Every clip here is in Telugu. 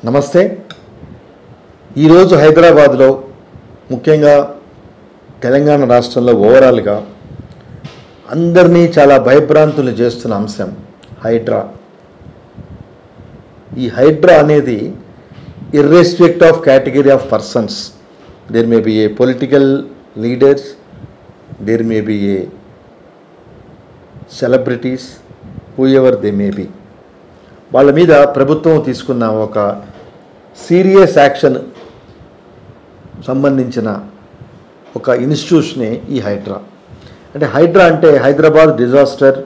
నమస్తే. ఈరోజు హైదరాబాద్లో ముఖ్యంగా తెలంగాణ రాష్ట్రంలో ఓవరాల్గా అందరినీ చాలా భయభ్రాంతులు చేస్తున్న అంశం హైడ్రా. ఈ హైడ్రా అనేది irrespective of category of persons, there may be a political leaders, there may be a celebrities, who ever they may be, వాళ్ళ మీద ప్రభుత్వం తీసుకున్న ఒక సీరియస్ యాక్షన్ సంబంధించిన ఒక ఇన్స్టిట్యూషనే ఈ హైడ్రా. అంటే హైడ్రా అంటే Hyderabad disaster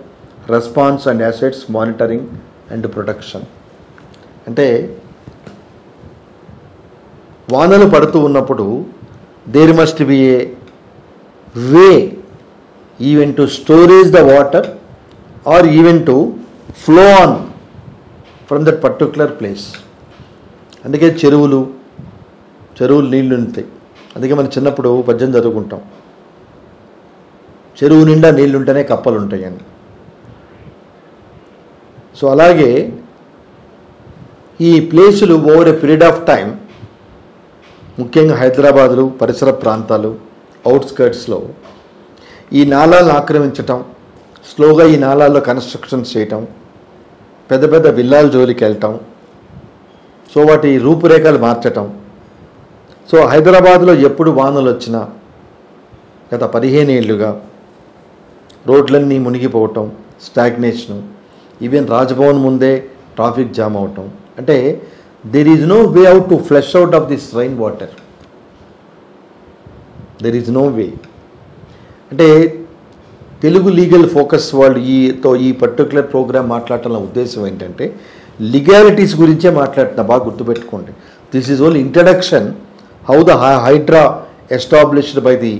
response and assets monitoring and protection. అంటే వానలు పడుతూ ఉన్నప్పుడు there must be a way even to storage the water or even to flow on from that particular place. అందుకే చెరువులు నీళ్లు ఉంటాయి. అందుకే మనం చిన్నప్పుడు పద్యం చదువుకుంటాం, చెరువు నిండా నీళ్లుంటేనే కప్పలు ఉంటాయని. సో అలాగే ఈ ప్లేసులు over a period of time, ముఖ్యంగా హైదరాబాదులు పరిసర ప్రాంతాలు అవుట్స్కర్ట్స్లో ఈ నాలాలను ఆక్రమించటం, స్లోగా ఈ నాలాల్లో కన్స్ట్రక్షన్స్ చేయటం, పెద్ద పెద్ద విల్లాల జోలికి వెళ్ళటం, సో వాటి రూపురేఖలు మార్చటం. సో హైదరాబాద్లో ఎప్పుడు వానలు వచ్చినా గత 15 ఏళ్ళుగా రోడ్లన్నీ మునిగిపోవటం, స్టాగ్నేషను, ఈవెన్ రాజ్భవన్ ముందే ట్రాఫిక్ జామ్ అవటం. అంటే there is no way out to flush out of this rain water. There is no way. అంటే తెలుగు లీగల్ ఫోకస్ వాళ్ళు ఈ పర్టికులర్ ప్రోగ్రామ్ మాట్లాడటంలో ఉద్దేశం ఏంటంటే లీగాలిటీస్ గురించే మాట్లాడుతున్నా. బాగా గుర్తుపెట్టుకోండి, this is only introduction how the HYDRAA established by the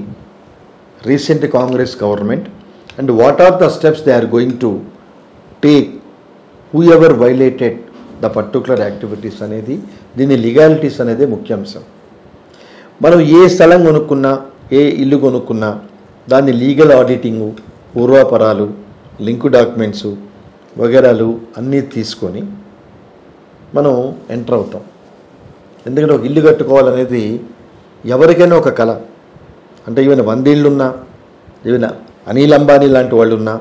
recent Congress government and what are the steps they are going to take whoever violated the particular activities అనేది, దీని లీగాలిటీస్ అనేది ముఖ్యాంశం. మనం ఏ స్థలం కొనుక్కున్నా, ఏ ఇల్లు కొనుక్కున్నా దాన్ని లీగల్ ఆడిటింగు, పూర్వాపరాలు, లింకు డాక్యుమెంట్సు వగేరాలు అన్నీ తీసుకొని మనం ఎంటర్ అవుతాం. ఎందుకంటే ఒక ఇల్లు కట్టుకోవాలనేది ఎవరికైనా ఒక కళ. అంటే ఈవెన్ 100 ఇళ్ళున్నా, ఈవెన్ అనిల్ అంబానీ లాంటి వాళ్ళు ఉన్నా,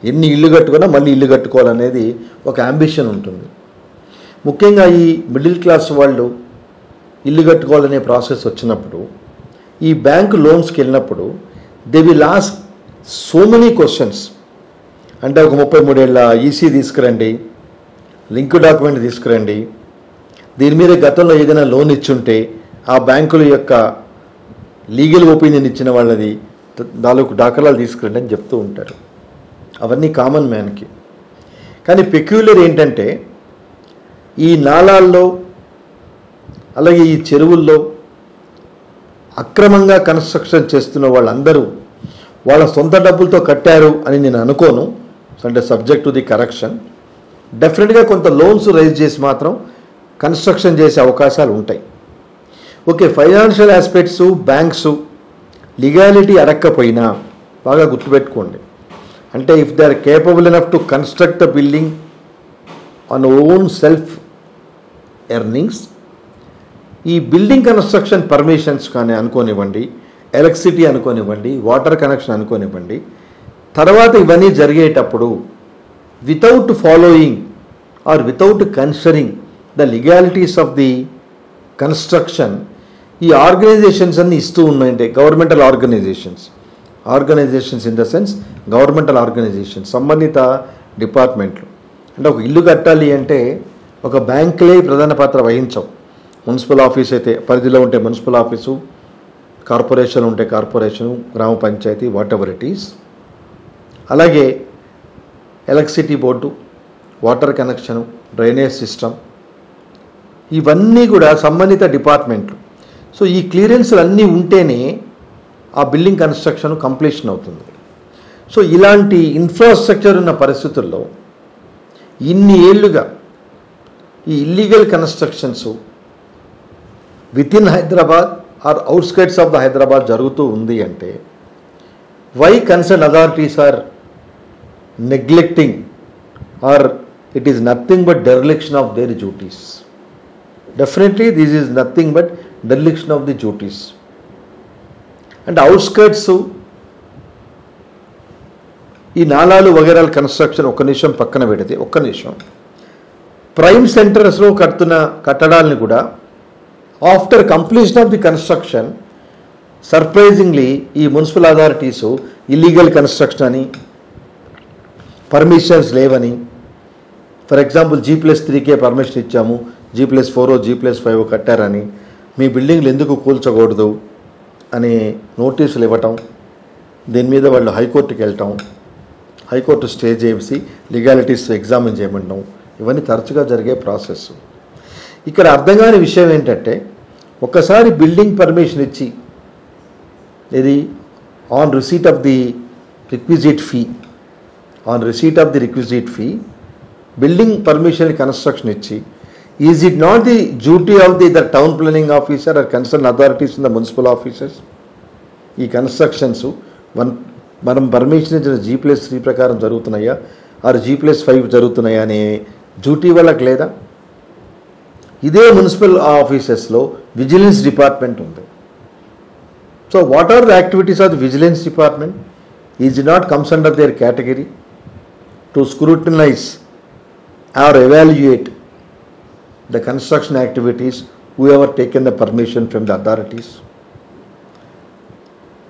ఎన్ని ఇల్లు కట్టుకున్నా మళ్ళీ ఇల్లు కట్టుకోవాలనేది ఒక అంబిషన్ ఉంటుంది. ముఖ్యంగా ఈ మిడిల్ క్లాస్ వాళ్ళు ఇల్లు కట్టుకోవాలనే ప్రాసెస్ వచ్చినప్పుడు, ఈ బ్యాంకు లోన్స్కి వెళ్ళినప్పుడు they will ask so many questions. అంటే ఒక 33 ఏళ్ళ ఈసీ తీసుకురండి, లింక్ డాక్యుమెంట్ తీసుకురండి, దీని మీద గతంలో ఏదైనా లోన్ ఇచ్చుంటే ఆ బ్యాంకుల యొక్క లీగల్ ఒపీనియన్ ఇచ్చిన వాళ్ళది 4 దాఖలాలు తీసుకురండి అని చెప్తూ ఉంటారు. అవన్నీ కామన్ మ్యాన్కి. కానీ పెక్యులర్ ఏంటంటే ఈ నాలాల్లో అలాగే ఈ చెరువుల్లో అక్రమంగా కన్స్ట్రక్షన్ చేస్తున్న వాళ్ళందరూ వాళ్ళ సొంత డబ్బులతో కట్టారు అని నేను అనుకోను. అంటే సబ్జెక్ట్ టు ది కరెక్షన్. డెఫినెట్గా కొంత లోన్స్ రైజ్ చేసి మాత్రం కన్స్ట్రక్షన్ చేసే అవకాశాలు ఉంటాయి. Okay, financial aspects, banks legality అడక్కపోయినా బాగా గుర్తుపెట్టుకోండి. అంటే if they are capable enough to construct the building on own self earnings, ఈ బిల్డింగ్ కన్స్ట్రక్షన్ పర్మిషన్స్ కానీ అనుకోనివ్వండి, ఎలక్ట్రిసిటీ అనుకోనివ్వండి, వాటర్ కనెక్షన్ అనుకోనివ్వండి, తర్వాత ఇవన్నీ జరిగేటప్పుడు without following or without considering the legalities of the construction ఈ ఆర్గనైజేషన్స్ అన్నీ ఇస్తూ ఉన్నాయంటే governmental organizations in the sense governmental organizations, సంబంధిత డిపార్ట్మెంట్లు. అంటే ఒక ఇల్లు కట్టాలి అంటే ఒక బ్యాంకులే ప్రధాన పాత్ర వహించవు. మున్సిపల్ ఆఫీస్ అయితే పరిధిలో ఉంటే మున్సిపల్ ఆఫీసు, కార్పొరేషన్ ఉంటే కార్పొరేషను, గ్రామ panchayat, what ever it is. అలాగే electricity board, water connection, drainage system, ఇవన్నీ కూడా సంబంధిత డిపార్ట్మెంట్లు. సో ఈ క్లియరెన్స్లు అన్నీ ఉంటేనే ఆ బిల్డింగ్ కన్స్ట్రక్షన్ కంప్లీషన్ అవుతుంది. సో ఇలాంటి ఇన్ఫ్రాస్ట్రక్చర్ ఉన్న పరిస్థితుల్లో ఇన్ని ఏళ్ళుగా ఈ illegal constructions within Hyderabad or outskirts of the Hyderabad జరుగుతూ ఉంది అంటే why concern authorities are neglecting or it is nothing but dereliction of their duties. Definitely this is nothing but dereliction of the duties. And outskirts ఈ నాలాలు వగేరాల కన్స్ట్రక్షన్ ఒక్క నిమిషం పక్కన పెడితే, ఒక్క నిమిషం, ప్రైమ్ సెంటర్స్లో కడుతున్న కట్టడాలని కూడా after completion of the construction surprisingly ఈ మున్సిపల్ అథారిటీస్ ఇల్లీగల్ కన్స్ట్రక్షన్ అని, పర్మిషన్స్ లేవని, ఫర్ ఎగ్జాంపుల్ G+3కే పర్మిషన్ ఇచ్చాము, G+4 G+5 కట్టారని, మీ బిల్డింగ్లు ఎందుకు కూల్చకూడదు అని నోటీసులు ఇవ్వటం, దీని మీద వాళ్ళు హైకోర్టుకి వెళ్ళటం, హైకోర్టు స్టే చేసి లీగాలిటీస్ ఎగ్జామిన్ చేయమంటాం, ఇవన్నీ తరచుగా జరిగే ప్రాసెస్. ఇక్కడ అర్థం కాని విషయం ఏంటంటే, ఒక్కసారి బిల్డింగ్ పర్మిషన్ ఇచ్చి ఇది on receipt of the requisite fee building permission construction ఇచ్చి, is it not the duty of the town planning officer or concern authorities in the municipal officers? ఈ కన్స్ట్రక్షన్స్ మనం పర్మిషన్ ఇచ్చిన G+3 ప్రకారం జరుగుతున్నాయా ఆర్ G+5 జరుగుతున్నాయా అనే డ్యూటీ వాళ్ళకి లేదా? ఇదే మున్సిపల్ ఆఫీసెస్లో విజిలెన్స్ డిపార్ట్మెంట్ ఉంది. So what are the activities of the vigilance department? Is it not comes under their category to scrutinise or evaluate the construction activities whoever taken the permission from the authorities?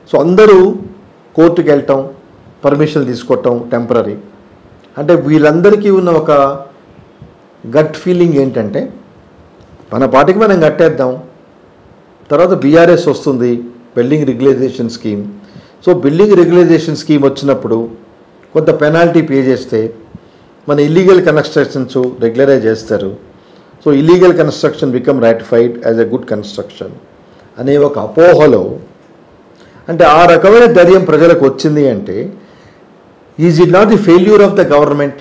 So అందరూ కోర్టుకి వెళ్ళటం, పర్మిషన్ తీసుకోవటం టెంపరీ. అంటే వీళ్ళందరికీ ఉన్న ఒక గట్ ఫీలింగ్ ఏంటంటే, మన పాటికి మనం కట్టేద్దాం, తర్వాత BRS వస్తుంది, building regularisation scheme. So building regularisation scheme వచ్చినప్పుడు కొంత పెనాల్టీ పే చేస్తే మన ఇల్లీగల్ కన్స్ట్రక్షన్స్ రెగ్యులరైజ్ చేస్తారు. So illegal construction become ratified as a good construction అనే ఒక అపోహలో, అంటే ఆ రకమైన ధైర్యం ప్రజలకు వచ్చింది అంటే, is it not the failure of the government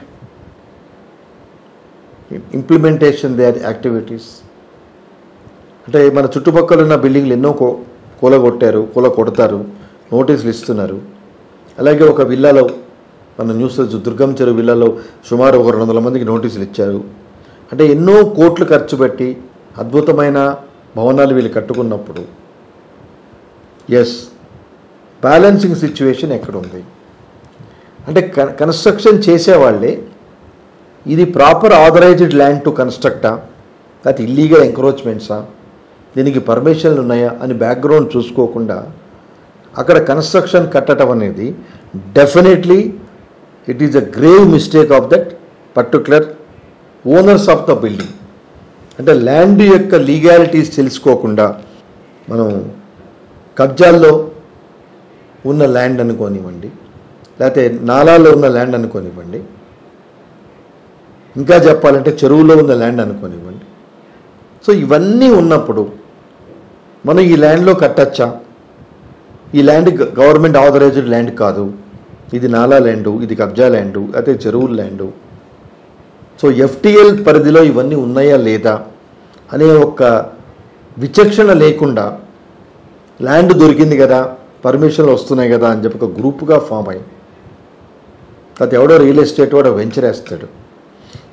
implementation there activities? అంటే మన చుట్టుపక్కల ఉన్న బిల్డింగ్లు ఎన్నో కొడతారు, నోటీసులు ఇస్తున్నారు. అలాగే ఒక విల్లాలో, మన న్యూస్ దుర్గం చెరువు విల్లాలో సుమారు 200 మందికి నోటీసులు ఇచ్చారు. అంటే ఎన్నో కోట్లు ఖర్చు పెట్టి అద్భుతమైన భవనాలు వీళ్ళు కట్టుకున్నప్పుడు, ఎస్, బ్యాలెన్సింగ్ సిచ్యువేషన్ ఎక్కడుంది? అంటే కన్స్ట్రక్షన్ చేసేవాళ్ళే ఇది ప్రాపర్ ఆథరైజ్డ్ ల్యాండ్ టు కన్స్ట్రక్టా, లేకపోతే ఇల్లీగల్ ఎంక్రోచ్మెంట్సా, దీనికి పర్మిషన్లు ఉన్నాయా అని బ్యాక్గ్రౌండ్ చూసుకోకుండా అక్కడ కన్స్ట్రక్షన్ కట్టడం అనేది definitely it is a grave mistake of that particular owners of the building. అంటే ల్యాండ్ యొక్క లీగాలిటీస్ తెలుసుకోకుండా మనం కబ్జాల్లో ఉన్న ల్యాండ్ అనుకోనివ్వండి, లేకపోతే నాలాల్లో ఉన్న ల్యాండ్ అనుకోనివ్వండి, ఇంకా చెప్పాలంటే చెరువులో ఉన్న ల్యాండ్ అనుకోనివ్వండి. సో ఇవన్నీ ఉన్నప్పుడు మనం ఈ ల్యాండ్లో కట్టచ్చా? ఈ ల్యాండ్ గవర్నమెంట్ ఆథరైజ్డ్ ల్యాండ్ కాదు, ఇది నాలా ల్యాండు, ఇది కబ్జా ల్యాండు, అయితే చెరువుల ల్యాండు. సో FTL పరిధిలో ఇవన్నీ ఉన్నాయా లేదా అనే ఒక విచక్షణ లేకుండా, ల్యాండ్ దొరికింది కదా, పర్మిషన్లు వస్తున్నాయి కదా అని చెప్పి ఒక గ్రూప్గా ఫామ్ అయ్యి, అది ఎవడో రియల్ ఎస్టేట్ వాడు వెంచర్ వేస్తాడు.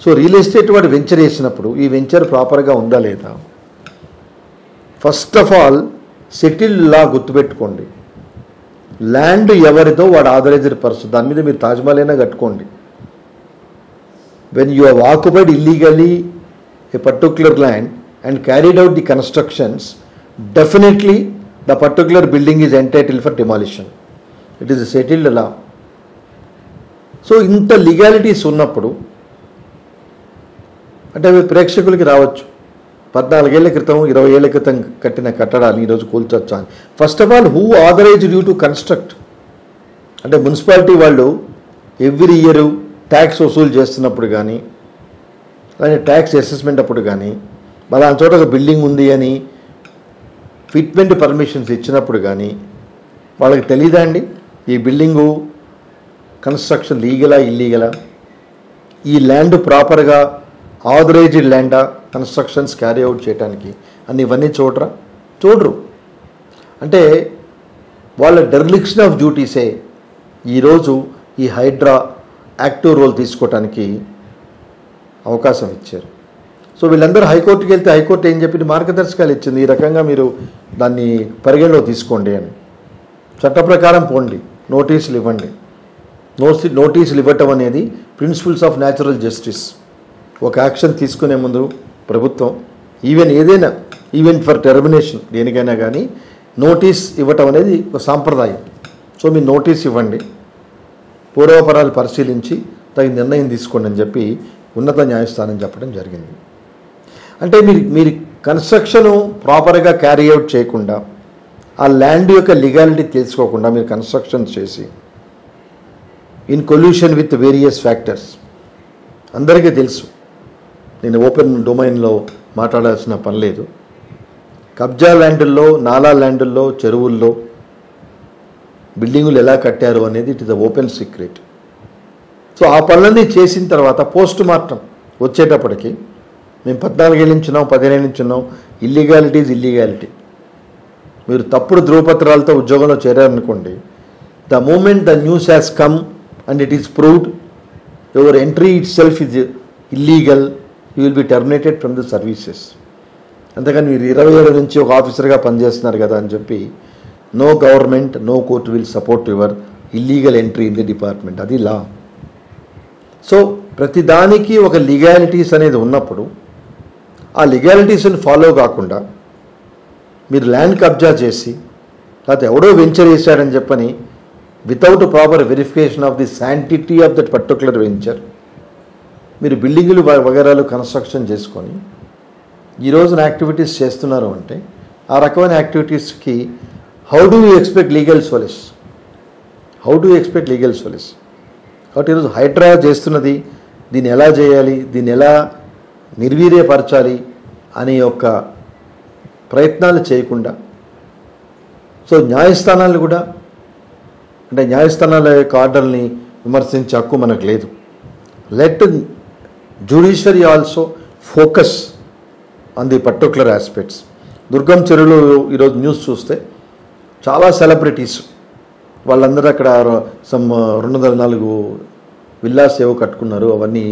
సో రియల్ ఎస్టేట్ వాడు వెంచర్ వేసినప్పుడు ఈ వెంచర్ ప్రాపర్గా ఉందా లేదా? First of all settled law గుర్తుపెట్టుకోండి. ల్యాండ్ ఎవరిదో వాడు ఆథరైజ్డ్ పర్సన్, దాని మీద మీరు తాజ్మహల్ అయినా కట్టుకోండి. When you have occupied illegally a particular land and carried out the constructions, definitely the particular building is entitled for demolition. It is a settled law. So ఇంత లీగాలిటీస్ ఉన్నప్పుడు, అంటే అవి ప్రేక్షకులకి రావచ్చు, 14 ఏళ్ల క్రితం 20 ఏళ్ల క్రితం కట్టిన కట్టడాలు ఈరోజు కూల్చొచ్చా అని. First of all, who authorised you to construct? అంటే మున్సిపాలిటీ వాళ్ళు ఎవ్రీ ఇయర్ ట్యాక్స్ వసూలు చేస్తున్నప్పుడు కానీ, అలాగే ట్యాక్స్ అసెస్మెంట్ అప్పుడు కానీ, మళ్ళీ ఆ చోట ఒక బిల్డింగ్ ఉంది అని ఫిట్మెంట్ పర్మిషన్స్ ఇచ్చినప్పుడు కానీ వాళ్ళకి తెలీదా అండి ఈ బిల్డింగు కన్స్ట్రక్షన్ లీగలా ఇల్లీగలా, ఈ ల్యాండ్ ప్రాపర్గా ఆథరైజ్డ్ ల్యాండా కన్స్ట్రక్షన్స్ క్యారీ అవుట్ చేయడానికి అని ఇవన్నీ చూడరు. అంటే వాళ్ళ డెర్లిక్షన్ ఆఫ్ డ్యూటీసే ఈరోజు ఈ హైడ్రా యాక్టివ్ రోల్ తీసుకోవటానికి అవకాశం ఇచ్చారు. సో వీళ్ళందరూ హైకోర్టుకి వెళ్తే హైకోర్టు ఏం చెప్పింది, మార్గదర్శకాలు ఇచ్చింది, ఈ రకంగా మీరు దాన్ని పరిగణలో తీసుకోండి అని. చట్ట ప్రకారం పోండి, నోటీసులు ఇవ్వండి. నోటీసులు ఇవ్వటం అనేది ప్రిన్సిపల్స్ ఆఫ్ న్యాచురల్ జస్టిస్. ఒక యాక్షన్ తీసుకునే ముందు ప్రభుత్వం ఈవెన్ ఫర్ టెర్మినేషన్ దేనికైనా కానీ నోటీస్ ఇవ్వటం అనేది ఒక సాంప్రదాయం. సో మీరు నోటీస్ ఇవ్వండి, పూర్వపరాలు పరిశీలించి తగిన నిర్ణయం తీసుకోండి అని చెప్పి ఉన్నత న్యాయస్థానం చెప్పడం జరిగింది. అంటే మీరు కన్స్ట్రక్షను ప్రాపర్గా క్యారీ అవుట్ చేయకుండా, ఆ ల్యాండ్ యొక్క లీగాలిటీ తెలుసుకోకుండా మీరు కన్స్ట్రక్షన్ చేసి in collusion with various factors, అందరికీ తెలుసు, నేను ఓపెన్ డొమైన్లో మాట్లాడాల్సిన పని లేదు. కబ్జా ల్యాండ్ల్లో, నాలా ల్యాండ్ల్లో, చెరువుల్లో బిల్డింగులు ఎలా కట్టారు అనేది it is a open secret. So ఆ పనులన్నీ చేసిన తర్వాత పోస్ట్ మార్టం వచ్చేటప్పటికి మేము 14 ఏళ్ళ నుంచి ఉన్నాం, 15 ఏళ్ళ నుంచి ఉన్నాం, ఇల్లీగాలిటీ. మీరు తప్పుడు ధృవపత్రాలతో ఉద్యోగంలో చేరారనుకోండి, the moment the news has come and it is proved your entry itself is illegal, you will be terminated from the services. అంతేకాని మీరు 20 ఏళ్ళ నుంచి ఒక ఆఫీసర్గా పనిచేస్తున్నారు కదా అని చెప్పి no government, no court will support your illegal entry in the department. అది లా. సో ప్రతిదానికి ఒక లీగాలిటీస్ అనేది ఉన్నప్పుడు ఆ లీగాలిటీస్ని ఫాలో కాకుండా మీరు ల్యాండ్ కబ్జా చేసి, లేకపోతే ఎవడో వెంచర్ వేశాడని చెప్పని without proper verification of the sanctity of that particular venture మీరు బిల్డింగులు వగైరాలు కన్స్ట్రక్షన్ చేసుకొని ఈ రోజున యాక్టివిటీస్ చేస్తున్నారు అంటే, ఆ రకమైన యాక్టివిటీస్కి how do you expect legal solace? కాబట్టి ఈరోజు హైడ్రా చేస్తున్నది దీన్ని ఎలా చేయాలి, దీన్ని ఎలా నిర్వీర్యపరచాలి అనే యొక్క ప్రయత్నాలు చేయకుండా, సో న్యాయస్థానాలు కూడా అంటే న్యాయస్థానాల యొక్క ఆర్డర్ని విమర్శించే హక్కు మనకు లేదు. Let judiciary also focus on the particular aspects. Durgam చెరువులో ఈరోజు న్యూస్ చూస్తే చాలా సెలబ్రిటీస్ వాళ్ళందరూ అక్కడ 204 విల్లాస్ ఏవో కట్టుకున్నారు, అవన్నీ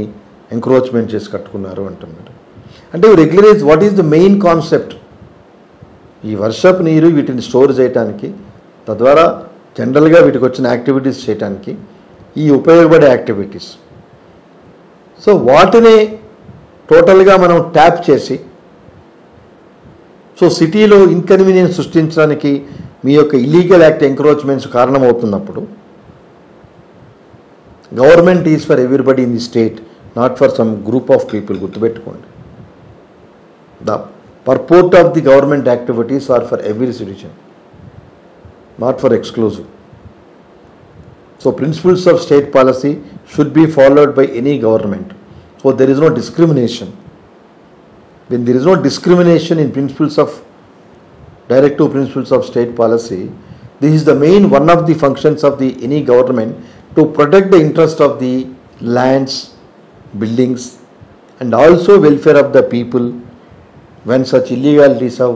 ఎంక్రోచ్మెంట్ చేసి కట్టుకున్నారు అంటున్నారు. అంటే regularise what is the main concept? ఈ వర్షపు నీరు వీటిని స్టోర్ చేయడానికి, తద్వారా జనరల్గా వీటికి వచ్చిన యాక్టివిటీస్ చేయడానికి ఈ ఉపయోగపడే యాక్టివిటీస్. సో వాటిని టోటల్గా మనం ట్యాప్ చేసి, సో సిటీలో ఇన్కన్వీనియన్స్ సృష్టించడానికి మీ యొక్క ఇల్లీగల్ యాక్ట్ ఎంక్రోచ్మెంట్స్ కారణమవుతున్నప్పుడు, government is for everybody in the state, not for some group of people. గుర్తుపెట్టుకోండి, the purport of the government activities are for every citizen, not for exclusive. So principles of state policy should be followed by any government. So there is no discrimination. When there is no discrimination in principles of directive principles of state policy, this is the main one of the functions of the any government to protect the interest of the lands, buildings, and also welfare of the people when such illegalities are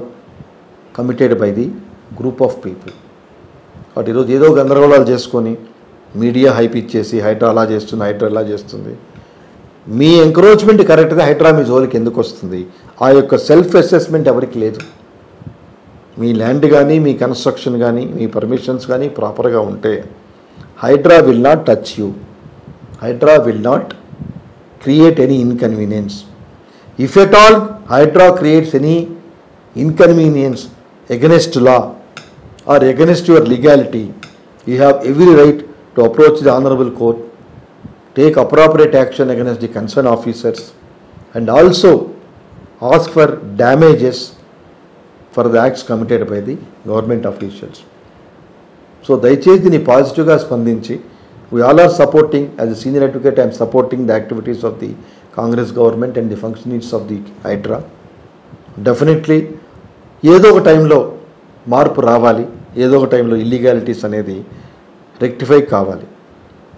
committed by the group of people. కాబట్టి ఈరోజు ఏదో గందరగోళాలు చేసుకొని మీడియా హైప్ ఇచ్చేసి హైడ్రా అలా చేస్తుంది, మీ ఎంక్రోచ్మెంట్ కరెక్ట్గా హైడ్రా మీ జోలికి ఎందుకు వస్తుంది? ఆ యొక్క సెల్ఫ్ అసెస్మెంట్ ఎవరికి లేదు. మీ ల్యాండ్ కానీ, మీ కన్స్ట్రక్షన్ కానీ, మీ పర్మిషన్స్ కానీ ప్రాపర్గా ఉంటే HYDRAA will not touch you. HYDRAA will not create any inconvenience. If at all Hydra creates any inconvenience against law or against your legality, you have every right to approach the honorable court, take appropriate action against the concerned officers, and also ask for damages for the acts committed by the government officials. So దయచేసి దీన్ని పాజిటివ్గా స్పందించి, we all are supporting, as a senior advocate I am supporting the activities of the Congress government and the functionings of the Hydra. Definitely ఏదో ఒక టైంలో మార్పు రావాలి, ఏదో ఒక టైంలో ఇల్లీగాలిటీస్ అనేది రెక్టిఫై కావాలి.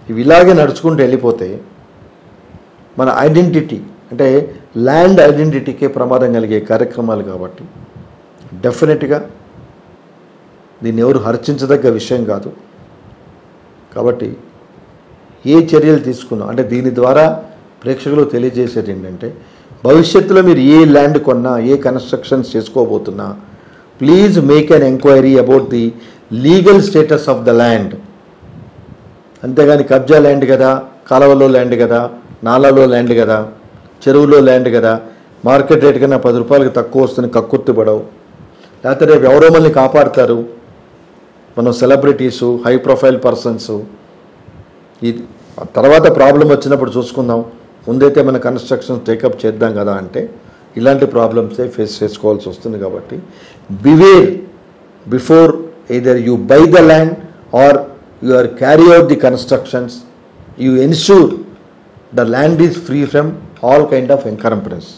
ఇవి ఇలాగే నడుచుకుంటూ వెళ్ళిపోతే మన ఐడెంటిటీ, అంటే ల్యాండ్ ఐడెంటిటీకే ప్రమాదం కలిగే కార్యక్రమాలు కాబట్టి డెఫినెట్గా దీన్ని ఎవరు హర్షించదగ్గ విషయం కాదు. కాబట్టి ఏ చర్యలు తీసుకున్నా, అంటే దీని ద్వారా ప్రేక్షకులు తెలియజేసేది ఏంటంటే, భవిష్యత్తులో మీరు ఏ ల్యాండ్ కొన్నా, ఏ కన్స్ట్రక్షన్స్ చేసుకోబోతున్నా, please make an enquiry about the legal status of the land. అంతేగాని కబ్జా ల్యాండ్ కదా, కాలువలో ల్యాండ్ కదా, నాలాలో ల్యాండ్ కదా, చెరువులో ల్యాండ్ కదా, మార్కెట్ రేట్ కన్నా 10 రూపాయలకి తక్కువ వస్తుంది కక్కుర్తి పడవు. లేకపోతే రేపు ఎవరో మనల్ని కాపాడుతారు, మనం సెలబ్రిటీసు, హై ప్రొఫైల్ పర్సన్స్, ఈ తర్వాత ప్రాబ్లం వచ్చినప్పుడు చూసుకుందాం, ముందైతే మన కన్స్ట్రక్షన్ టేకప్ చేద్దాం కదా అంటే ఇలాంటి ప్రాబ్లమ్సే ఫేస్ చేసుకోవాల్సి వస్తుంది. కాబట్టి beware before either you buy the land or you are carry out the constructions, you ensure the land is free from all kind of encumbrances.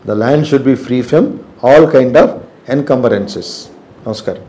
The land should be free from all kind of encumbrances. Namaskaram.